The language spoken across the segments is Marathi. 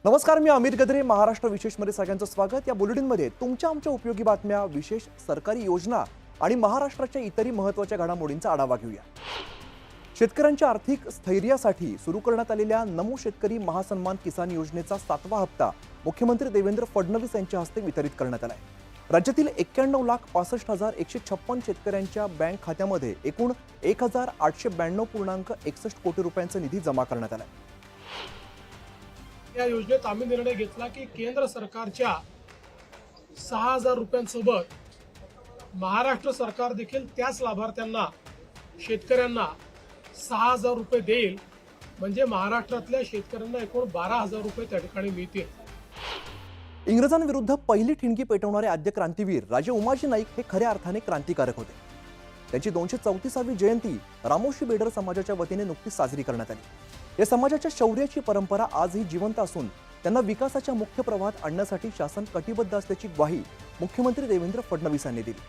नमस्कार, मी अमित गद्रे. महाराष्ट्र विशेषमध्ये सगळ्यांचं स्वागत. या बुलेटिनमध्ये तुमच्या आमच्या उपयोगी बातम्या, विशेष सरकारी योजना आणि महाराष्ट्राच्या इतरही महत्त्वाच्या घडामोडींचा आढावा घेऊया. शेतकऱ्यांच्या आर्थिक स्थैर्यासाठी सुरू करण्यात आलेल्या नमो शेतकरी महासन्मान किसान योजनेचा 7वा हप्ता मुख्यमंत्री देवेंद्र फडणवीस यांच्या हस्ते वितरित करण्यात आला आहे. राज्यातील 91,65,156 शेतकऱ्यांच्या बँक खात्यामध्ये एकूण 1,892.61 कोटी रुपयांचा निधी जमा करण्यात आला आहे. या योजनेत आम्ही निर्णय घेतला की केंद्र सरकारच्या 6,000 रुपयांसोबत महाराष्ट्र सरकार देखील त्याच लाभार्थ्यांना शेतकऱ्यांना 6,000 रुपये देईल. म्हणजे महाराष्ट्रातल्या शेतकऱ्यांना एकूण 12,000 रुपये त्या ठिकाणी मिळतील. इंग्रजांविरुद्ध पहिली ठिणगी पेटवणारे आद्य क्रांतीवीर राजे उमाजी नाईक हे खऱ्या अर्थाने क्रांतिकारक होते. त्यांची 234वी जयंती रामोशी बेडर समाजाच्या वतीने नुकतीच साजरी करण्यात आली. या समाजाच्या शौर्याची परंपरा आजही जिवंत असून त्यांना विकासाच्या मुख्य प्रवाहात आणण्यासाठी शासन कटिबद्ध असल्याची ग्वाही मुख्यमंत्री देवेंद्र फडणवीस यांनी दिली.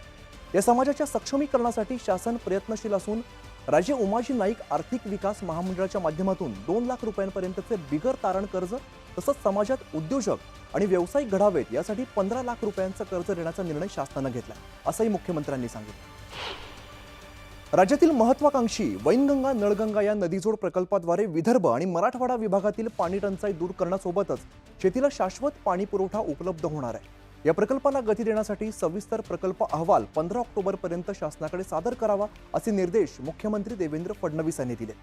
या समाजाच्या सक्षमीकरणासाठी शासन प्रयत्नशील असून राजे उमाजी नाईक आर्थिक विकास महामंडळाच्या माध्यमातून 2 लाख रुपयांपर्यंतचे बिगर तारण कर्ज तसंच समाजात उद्योजक आणि व्यावसायिक घडावेत यासाठी 15 लाख रुपयांचं कर्ज देण्याचा निर्णय शासनानं घेतला, असंही मुख्यमंत्र्यांनी सांगितलं. राज्यातील महत्वाकांक्षी वैनगंगा नळगंगा या नदीजोड प्रकल्पाद्वारे विदर्भ आणि मराठवाडा विभागातील पाणी टंचाई दूर करण्यासोबतच शेतीला शाश्वत पाणी पुरवठा उपलब्ध होणार आहे. या प्रकल्पाला गती देण्यासाठी सविस्तर प्रकल्प अहवाल 15 ऑक्टोबरपर्यंत शासनाकडे सादर करावा असे निर्देश मुख्यमंत्री देवेंद्र फडणवीस यांनी दिले.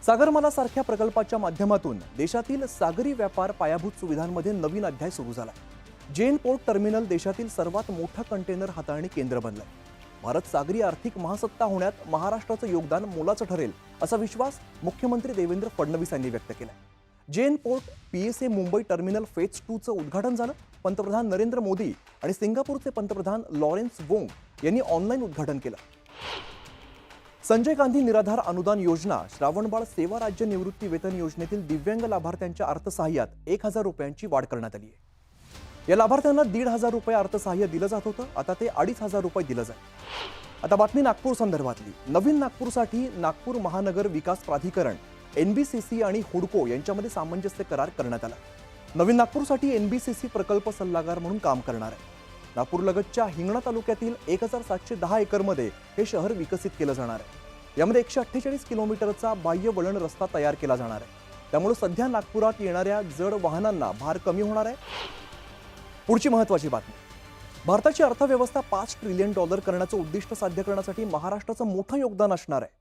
सागरमाला सारख्या प्रकल्पाच्या माध्यमातून देशातील सागरी व्यापार पायाभूत सुविधांमध्ये नवीन अध्याय सुरू झाला. जेन पोर्ट टर्मिनल देशातील सर्वात मोठं कंटेनर हाताळणी केंद्र बनलंय. भारत सागरी आर्थिक महासत्ता होण्यात महाराष्ट्राचं योगदान मोलाचं ठरेल असा विश्वास मुख्यमंत्री देवेंद्र फडणवीस यांनी व्यक्त केला. JN port PSA Mumbai terminal phase 2चं उद्घाटन झालं. पंतप्रधान नरेंद्र मोदी आणि सिंगापूरचे पंतप्रधान लॉरेन्स वोंग यांनी ऑनलाईन उद्घाटन केलं. संजय गांधी निराधार अनुदान योजना, श्रावणबाळ सेवा राज्य निवृत्ती वेतन योजनेतील दिव्यांग लाभार्थ्यांच्या अर्थसहाय्यात 1,000 रुपयांची वाढ करण्यात आली आहे. या लाभार्थ्यांना 1,500 रुपये अर्थसहाय्य दिलं जात होतं, आता ते 2,500 रुपये दिलं जाईल. आता बातमी नागपूर संदर्भातली. नवीन नागपूरसाठी नागपूर महानगर विकास प्राधिकरण NBCC आणि हुडको यांच्यामध्ये सामंजस्य करार करण्यात आला. नवीन नागपूरसाठी NBCC प्रकल्प सल्लागार म्हणून काम करणार आहे. नागपूरलगतच्या हिंगणा तालुक्यातील 1,710 एकरमध्ये हे शहर विकसित केलं जाणार आहे. यामध्ये 148 किलोमीटरचा बाह्य वळण रस्ता तयार केला जाणार आहे. त्यामुळे सध्या नागपुरात येणाऱ्या जड वाहनांना भार कमी होणार आहे. पुढची महत्त्वाची बातमी. भारताची अर्थव्यवस्था $5 ट्रिलियन करण्याचं उद्दिष्ट साध्य करण्यासाठी महाराष्ट्राचं मोठं योगदान असणार आहे.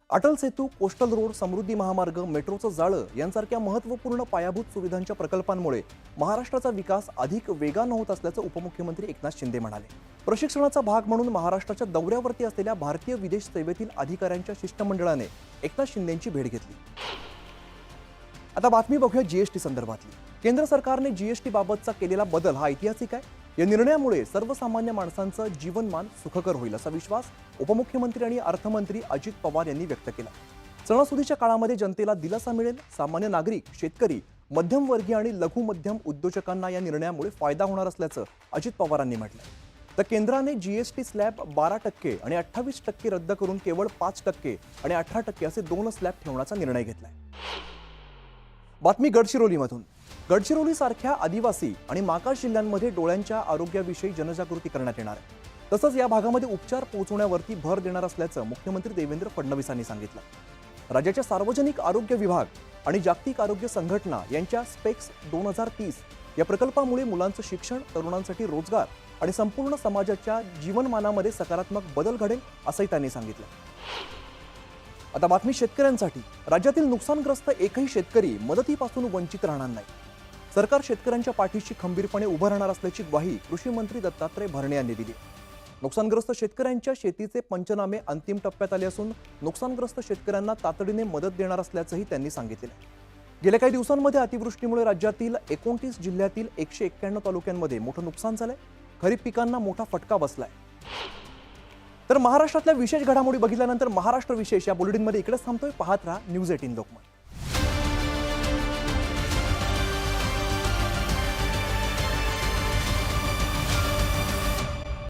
अटल सेतू, कोस्टल रोड, समृद्धी महामार्ग, मेट्रोचं जाळं यांसारख्या महत्त्वपूर्ण पायाभूत सुविधांच्या प्रकल्पांमुळे महाराष्ट्राचा विकास अधिक वेगानं होत असल्याचं उपमुख्यमंत्री एकनाथ शिंदे म्हणाले. प्रशिक्षणाचा भाग म्हणून महाराष्ट्राच्या दौऱ्यावरती असलेल्या भारतीय विदेश सेवेतील अधिकाऱ्यांच्या शिष्टमंडळाने एकनाथ शिंदेंची भेट घेतली. आता बातमी बघूया GST संदर्भातली. केंद्र सरकारने GST बाबतचा केलेला बदल हा ऐतिहासिक आहे. या निर्णयामुळे सर्वसामान्य माणसांचं जीवनमान सुखकर होईल असा विश्वास उपमुख्यमंत्री आणि अर्थमंत्री अजित पवार यांनी व्यक्त केला. सणासुदीच्या काळामध्ये जनतेला दिलासा मिळेल. सामान्य नागरिक, शेतकरी, मध्यमवर्गीय आणि लघु मध्यम उद्योजकांना या निर्णयामुळे फायदा होणार असल्याचं अजित पवारांनी म्हटलं. तर केंद्राने GST स्लॅब 12% आणि 28% रद्द करून केवळ 5% आणि 18% असे 2 स्लॅब ठेवण्याचा निर्णय घेतलाय. बातमी गडचिरोलीमधून. गडचिरोलीसारख्या आदिवासी आणि मागास जिल्ह्यांमध्ये डोळ्यांच्या आरोग्याविषयी जनजागृती करण्यात येणार आहे. तसंच या भागामध्ये उपचार पोहोचवण्यावरती भर देणार असल्याचं मुख्यमंत्री देवेंद्र फडणवीस यांनी सांगितलं. राज्याच्या सार्वजनिक आरोग्य विभाग आणि जागतिक आरोग्य संघटना यांच्या स्पेक्स 2030 या प्रकल्पामुळे मुलांचं शिक्षण, तरुणांसाठी रोजगार आणि संपूर्ण समाजाच्या जीवनमानामध्ये सकारात्मक बदल घडेल असंही त्यांनी सांगितलं. आता बातमी शेतकऱ्यांसाठी. राज्यातील नुकसानग्रस्त एकही शेतकरी मदतीपासून वंचित राहणार नाही. सरकार शेतकऱ्यांच्या पाठीशी खंबीरपणे उभं राहणार असल्याची ग्वाही कृषी मंत्री दत्तात्रय भरणे यांनी दिली. नुकसानग्रस्त शेतकऱ्यांच्या शेतीचे पंचनामे अंतिम टप्प्यात आले असून नुकसानग्रस्त शेतकऱ्यांना तातडीने मदत देणार असल्याचंही त्यांनी सांगितलं. गेल्या काही दिवसांमध्ये अतिवृष्टीमुळे राज्यातील 29 जिल्ह्यातील 191 तालुक्यांमध्ये मोठं नुकसान झालंय. खरीप पिकांना मोठा फटका बसलाय. तर महाराष्ट्रातल्या विशेष घडामोडी बघितल्यानंतर महाराष्ट्र विशेष या बुलेटिनमध्ये इकडेच थांबतोय. पाहत राहा न्यूज 18 लोकमत.